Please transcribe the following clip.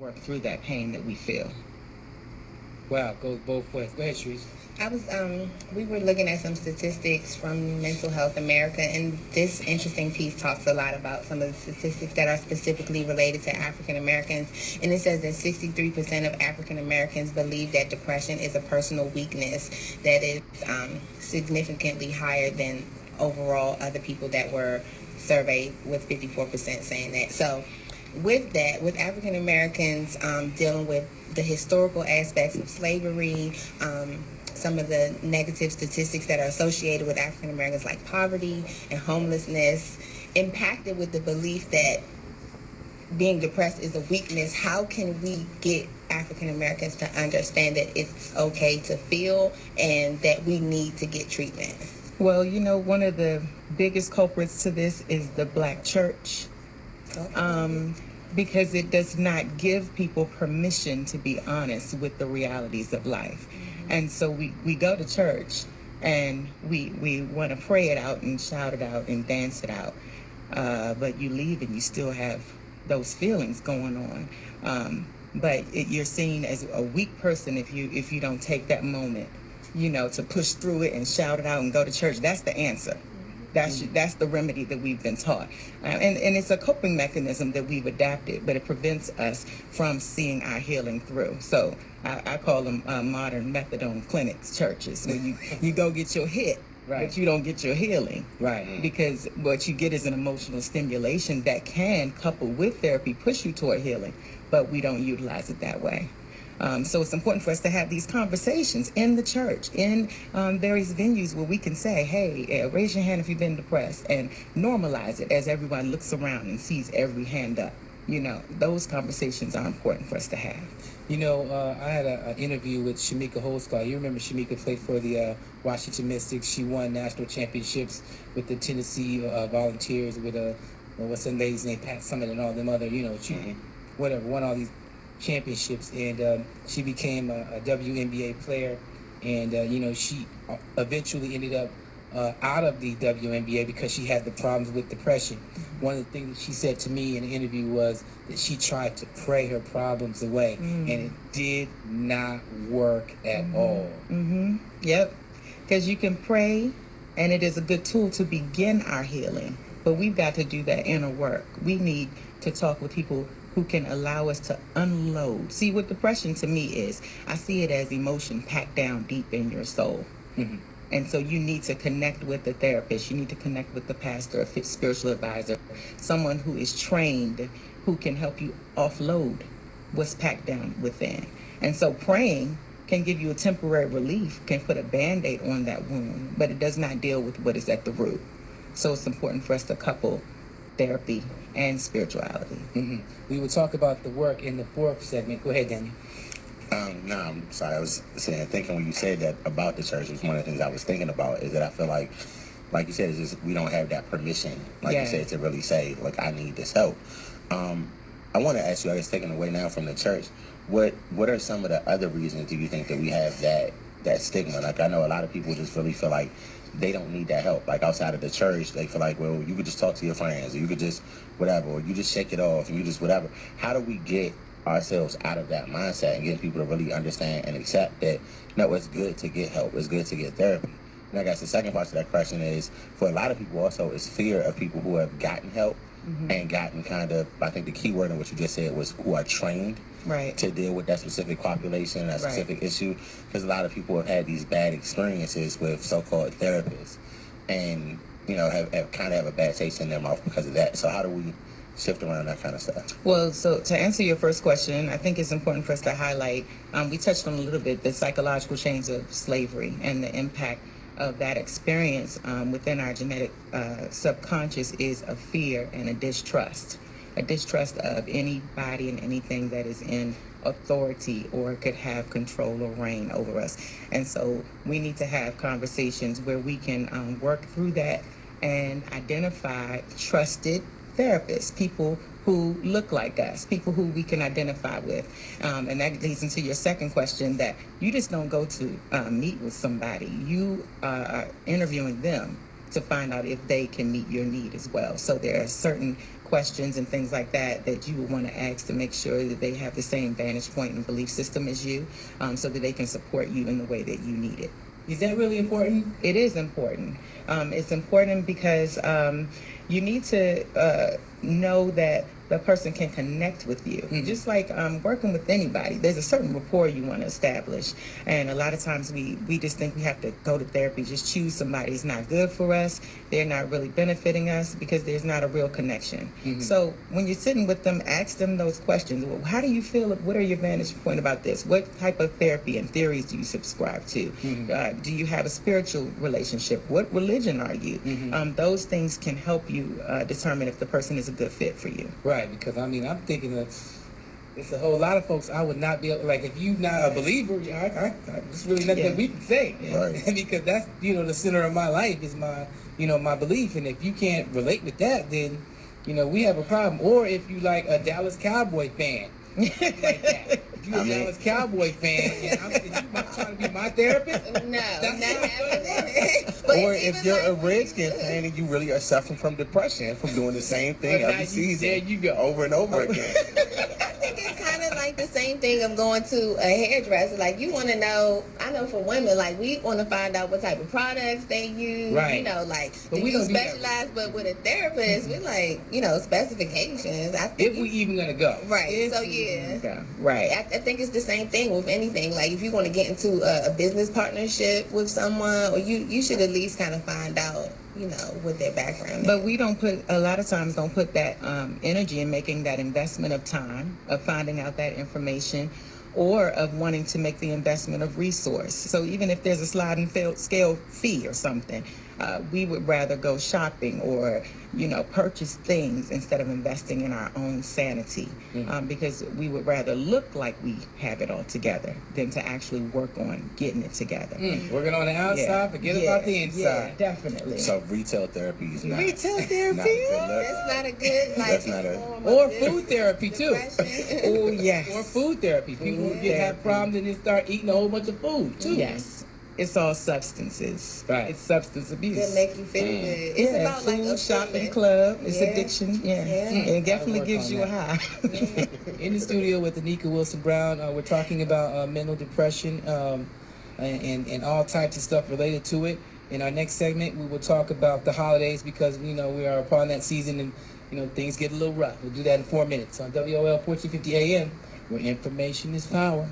work through that pain that we feel. Wow, goes both ways. Go ahead, Sharice. We were looking at some statistics from Mental Health America, and this interesting piece talks a lot about some of the statistics that are specifically related to African Americans. And it says that 63% of African Americans believe that depression is a personal weakness that is significantly higher than overall other people that were surveyed, with 54% saying that. So with that, with African Americans dealing with the historical aspects of slavery, some of the negative statistics that are associated with African Americans, like poverty and homelessness, impacted with the belief that being depressed is a weakness, how can we get African Americans to understand that it's okay to feel and that we need to get treatment? Well, one of the biggest culprits to this is the Black church. Okay. Because it does not give people permission to be honest with the realities of life. And so we go to church and we want to pray it out and shout it out and dance it out. But you leave and you still have those feelings going on. But you're seen as a weak person if you don't take that moment, to push through it and shout it out and go to church. That's the answer. That's the remedy that we've been taught. And it's a coping mechanism that we've adapted, but it prevents us from seeing our healing through. So I call them modern methadone clinics, churches, where you go get your hit, right, but you don't get your healing. Right. Because what you get is an emotional stimulation that can, coupled with therapy, push you toward healing, but we don't utilize it that way. So it's important for us to have these conversations in the church, in various venues where we can say, hey, raise your hand if you've been depressed, and normalize it as everyone looks around and sees every hand up. Those conversations are important for us to have. I had an interview with Shamika Holdsclaw. You remember Shamika played for the Washington Mystics. She won national championships with the Tennessee Volunteers with what's the lady's name, Pat Summitt, and all them other, she won all these championships, and she became a WNBA player, and she eventually ended up out of the WNBA because she had the problems with depression. One of the things that she said to me in the interview was that she tried to pray her problems away, and it did not work at all. Yep, because you can pray, and it is a good tool to begin our healing, but we've got to do that inner work. We need to talk with people who can allow us to unload. See, what depression to me is, I see it as emotion packed down deep in your soul. And so you need to connect with the therapist. You need to connect with the pastor, a spiritual advisor, someone who is trained, who can help you offload what's packed down within. And so praying can give you a temporary relief, can put a Band-Aid on that wound, but it does not deal with what is at the root. So it's important for us to couple therapy and spirituality. We will talk about the work in the fourth segment. Go ahead, Daniel. No, I'm sorry. I was thinking when you said that about the church, it's one of the things I was thinking about is that I feel like you said, it's just we don't have that permission, you said, to really say, look, I need this help. I want to ask you, I guess, taking away now from the church, what are some of the other reasons do you think that we have that stigma? Like, I know a lot of people just really feel like they don't need that help. Like, outside of the church, they feel like, well, you could just talk to your friends, or you could just whatever, or you just shake it off, and you just whatever. How do we get ourselves out of that mindset and get people to really understand and accept that, no, it's good to get help, it's good to get therapy? And I guess the second part to that question is, for a lot of people also, is fear of people who have gotten help and gotten kind of, I think the key word in what you just said was who are trained to deal with that specific population, that specific issue. Because a lot of people have had these bad experiences with so-called therapists and, have kind of have a bad taste in their mouth because of that. So how do we shift around that kind of stuff? Well, so to answer your first question, I think it's important for us to highlight, we touched on a little bit, the psychological chains of slavery and the impact of that experience within our genetic subconscious is a fear and a distrust of anybody and anything that is in authority or could have control or reign over us. And so we need to have conversations where we can work through that and identify trusted therapists, people who look like us, people who we can identify with. And that leads into your second question, that you just don't go to meet with somebody. You are interviewing them to find out if they can meet your need as well. So there are certain questions and things like that you would want to ask to make sure that they have the same vantage point and belief system as you, so that they can support you in the way that you need it. Is that really important? It is important. It's important because you need to know that the person can connect with you. Just like working with anybody, there's a certain rapport you want to establish. And a lot of times we just think we have to go to therapy, just choose somebody who's not good for us. They're not really benefiting us because there's not a real connection. So when you're sitting with them, ask them those questions. Well, how do you feel? What are your vantage point about this? What type of therapy and theories do you subscribe to? Do you have a spiritual relationship? What religion are you? Those things can help you determine if the person is a good fit for you. Right, because I mean, I'm thinking of it's a whole lot of folks I would not be able, like, if you're not a believer, there's really nothing Yeah. we can say. Right. Because that's, the center of my life is my, my belief. And if you can't relate with that, then, we have a problem. Or if you like a Dallas Cowboy fan, like that. If you're a Dallas Cowboy fan, and you trying to be my therapist? No, not That's happening. Or if you're a Redskin fan and you really are suffering from depression from doing the same thing Well, now every season, there you go. over and over again. I think it's kind of like the same thing of going to a hairdresser. Like, you want to know, I know for women, like, we want to find out what type of products they use. Right. Like, But do we you don't do that. specialize? But with a therapist, we like, specifications. I think If we even gonna go. right. So, yeah. Yeah, right. I think it's the same thing with anything. Like, if you want to get into a business partnership with someone, or you should at least kind of find out, what their background is. But we a lot of times don't put that energy in making that investment of time, of finding out that information, or of wanting to make the investment of resource. So even if there's a sliding scale fee or something, we would rather go shopping or, purchase things instead of investing in our own sanity, because we would rather look like we have it all together than to actually work on getting it together. Working on the outside, forget about the inside. Yeah, definitely. So retail therapy is not, Retail not a therapy? good look. That's not a good, like, That's not a- form Or of food therapy too. depression. Oh, yes. Or food therapy. People who Food have therapy. problems and then start eating a whole bunch of food too. Yes. It's all substances. Right. It's substance abuse. To make you feel good. It's Yeah, about like food, a shopping feeling. club. It's Yeah. addiction. Yeah. Yeah. It definitely work gives on you a that. high. In the studio with Anika Wilson Brown, we're talking about mental depression and all types of stuff related to it. In our next segment, we will talk about the holidays because we are upon that season and things get a little rough. We'll do that in 4 minutes on WOL 1450 AM, where information is power.